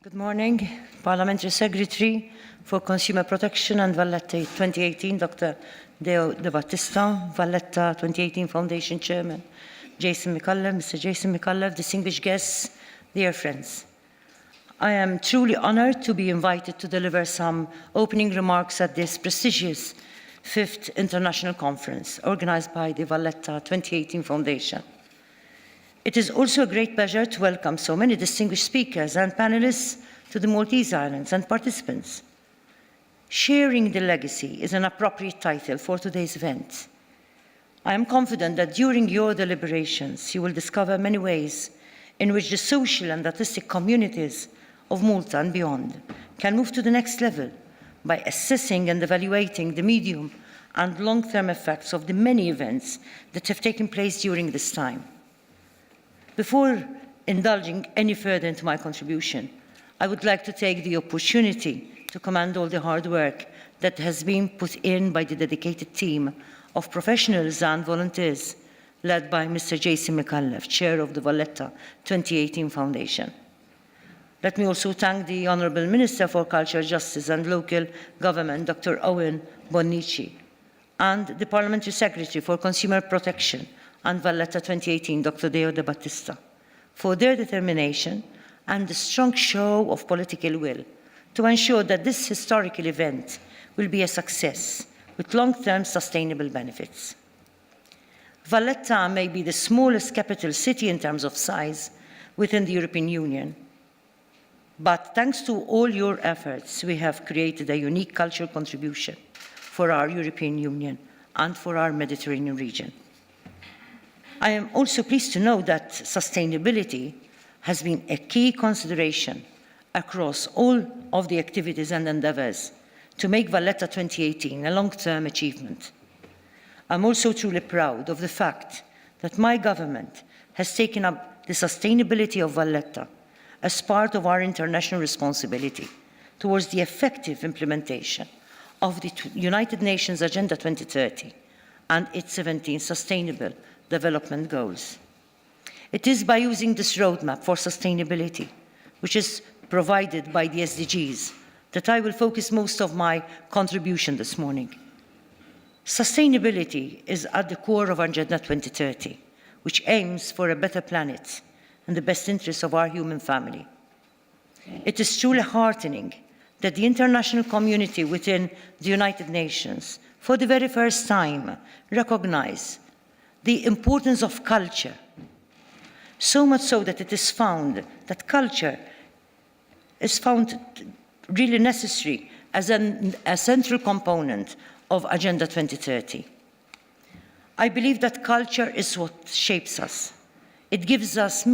Good morning, Parliamentary Secretary for Consumer Protection and Valletta 2018, Dr. Deo De Battista, Valletta 2018 Foundation Chairman, Jason McCullough, Mr. Jason McCullough, distinguished guests, dear friends. I am truly honored to be invited to deliver some opening remarks at this prestigious 5th International Conference organized by the Valletta 2018 Foundation. It is also a great pleasure to welcome so many distinguished speakers and panelists to the Maltese Islands and participants. Sharing the Legacy is an appropriate title for today's event. I am confident that during your deliberations you will discover many ways in which the social and artistic communities of Malta and beyond can move to the next level by assessing and evaluating the medium and long-term effects of the many events that have taken place during this time. Before indulging any further into my contribution, I would like to take the opportunity to commend all the hard work that has been put in by the dedicated team of professionals and volunteers led by Mr. Jason McCullough, Chair of the Valletta 2018 Foundation. Let me also thank the Honourable Minister for Culture, Justice and Local Government, Dr. Owen Bonnici, and the Parliamentary Secretary for Consumer Protection and Valletta 2018, Dr. Deo De Battista, for their determination and the strong show of political will to ensure that this historical event will be a success with long-term sustainable benefits. Valletta may be the smallest capital city in terms of size within the European Union, but thanks to all your efforts, we have created a unique cultural contribution for our European Union and for our Mediterranean region. I am also pleased to know that sustainability has been a key consideration across all of the activities and endeavours to make Valletta 2018 a long-term achievement. I'm also truly proud of the fact that my government has taken up the sustainability of Valletta as part of our international responsibility towards the effective implementation of the United Nations Agenda 2030 and its 17 Sustainable Development Goals. It is by using this roadmap for sustainability, which is provided by the SDGs, that I will focus most of my contribution this morning. Sustainability is at the core of Agenda 2030, which aims for a better planet and the best interests of our human family. It is truly heartening that the international community within the United Nations, for the very first time, recognize the importance of culture, so much so that it is found that culture is found really necessary as a central component of Agenda 2030. I believe that culture is what shapes us. It gives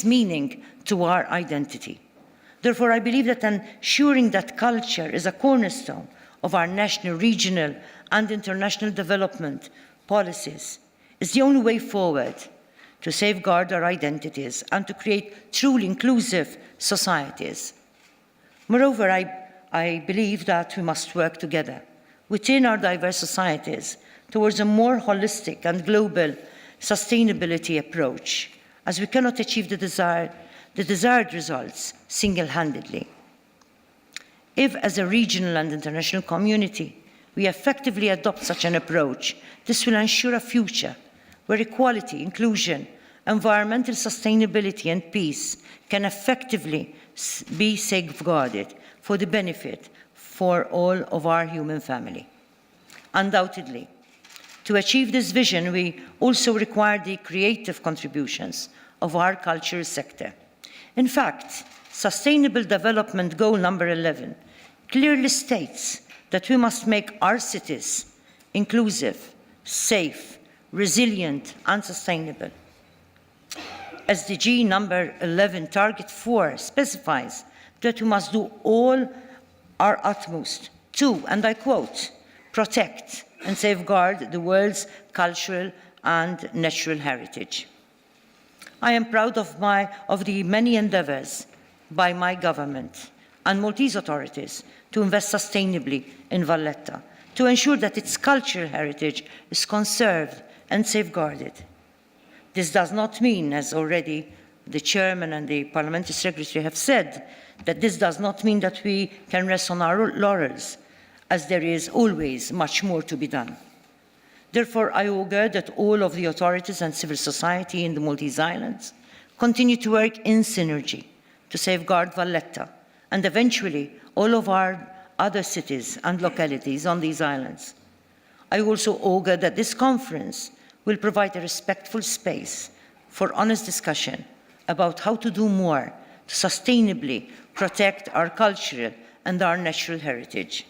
meaning to our identity. Therefore, I believe that ensuring that culture is a cornerstone of our national, regional, and international development policies is the only way forward to safeguard our identities and to create truly inclusive societies. Moreover, I believe that we must work together within our diverse societies towards a more holistic and global sustainability approach, as we cannot achieve the desired results single-handedly. If, as a regional and international community, we effectively adopt such an approach, this will ensure a future where equality, inclusion, environmental sustainability and peace can effectively be safeguarded for the benefit for all of our human family. Undoubtedly, to achieve this vision, we also require the creative contributions of our cultural sector. In fact, Sustainable Development Goal number 11 clearly states that we must make our cities inclusive, safe, resilient, and sustainable. SDG number 11, Target 4, specifies that we must do all our utmost to, and I quote, protect and safeguard the world's cultural and natural heritage. I am proud of the many endeavours by my government and Maltese authorities to invest sustainably in Valletta, to ensure that its cultural heritage is conserved and safeguarded. This does not mean, as already the Chairman and the Parliamentary Secretary have said, that this does not mean that we can rest on our laurels, as there is always much more to be done. Therefore, I augur that all of the authorities and civil society in the Maltese Islands continue to work in synergy to safeguard Valletta and eventually all of our other cities and localities on these islands. I also augur that this conference will provide a respectful space for honest discussion about how to do more to sustainably protect our cultural and our natural heritage.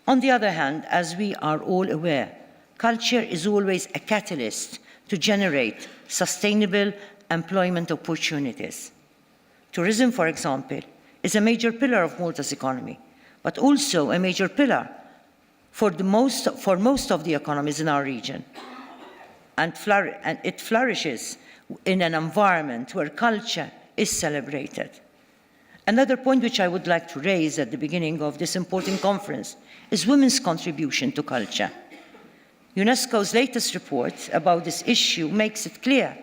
On the other hand, as we are all aware, culture is always a catalyst to generate sustainable employment opportunities. Tourism, for example, is a major pillar of Malta's economy, but also a major pillar for most of the economies in our region. And it flourishes in an environment where culture is celebrated. Another point which I would like to raise at the beginning of this important conference is women's contribution to culture. UNESCO's latest report about this issue makes it clear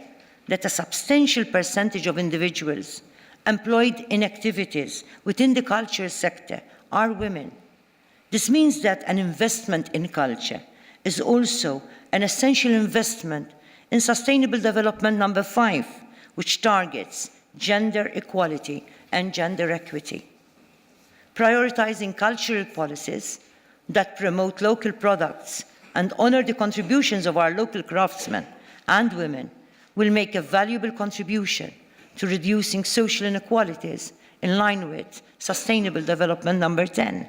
that a substantial percentage of individuals employed in activities within the culture sector are women. This means that an investment in culture is also an essential investment in Sustainable Development number 5, which targets gender equality and gender equity. Prioritizing cultural policies that promote local products and honor the contributions of our local craftsmen and women will make a valuable contribution to reducing social inequalities in line with Sustainable Development number 10.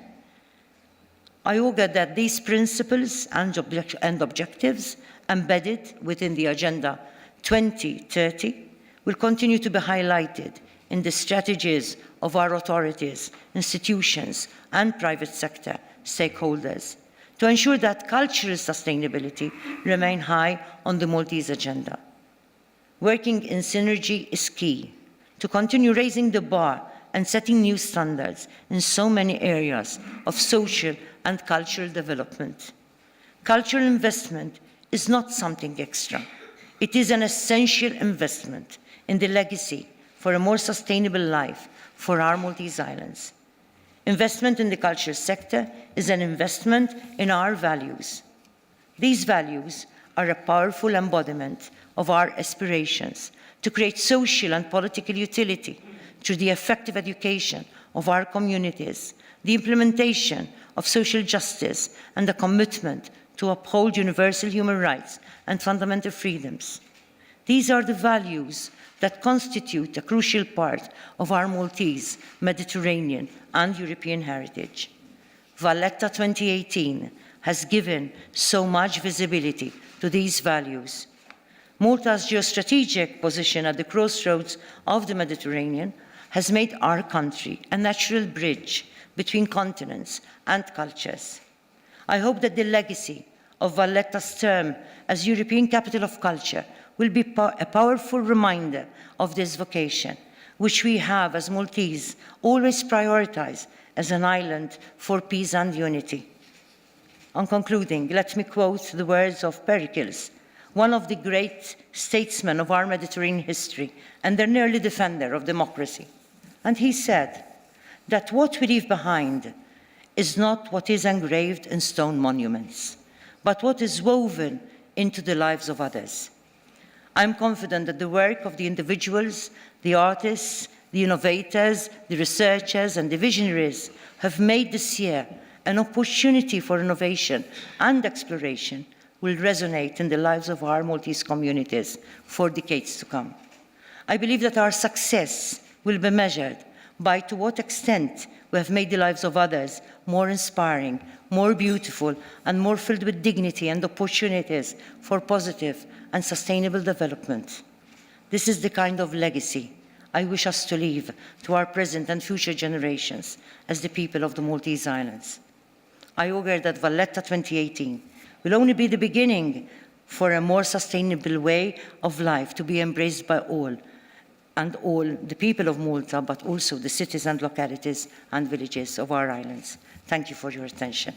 I augur that these principles and objectives embedded within the Agenda 2030 will continue to be highlighted in the strategies of our authorities, institutions, and private sector stakeholders to ensure that cultural sustainability remain high on the Maltese agenda. Working in synergy is key to continue raising the bar and setting new standards in so many areas of social and cultural development. Cultural investment is not something extra. It is an essential investment in the legacy for a more sustainable life for our Maltese Islands. Investment in the culture sector is an investment in our values. These values are a powerful embodiment of our aspirations to create social and political utility through the effective education of our communities, the implementation of social justice, and the commitment to uphold universal human rights and fundamental freedoms. These are the values that constitute a crucial part of our Maltese, Mediterranean, and European heritage. Valletta 2018 has given so much visibility to these values. Malta's geostrategic position at the crossroads of the Mediterranean has made our country a natural bridge between continents and cultures. I hope that the legacy of Valletta's term as European Capital of Culture will be a powerful reminder of this vocation, which we have as Maltese always prioritized as an island for peace and unity. On concluding, let me quote the words of Pericles, one of the great statesmen of our Mediterranean history and an early defender of democracy. And he said that what we leave behind is not what is engraved in stone monuments, but what is woven into the lives of others. I'm confident that the work of the individuals, the artists, the innovators, the researchers, and the visionaries have made this year an opportunity for innovation and exploration will resonate in the lives of our Maltese communities for decades to come. I believe that our success will be measured by to what extent we have made the lives of others more inspiring, more beautiful, and more filled with dignity and opportunities for positive and sustainable development. This is the kind of legacy I wish us to leave to our present and future generations as the people of the Maltese Islands. I augur that Valletta 2018 will only be the beginning for a more sustainable way of life to be embraced by all, and all the people of Malta, but also the cities and localities and villages of our islands. Thank you for your attention.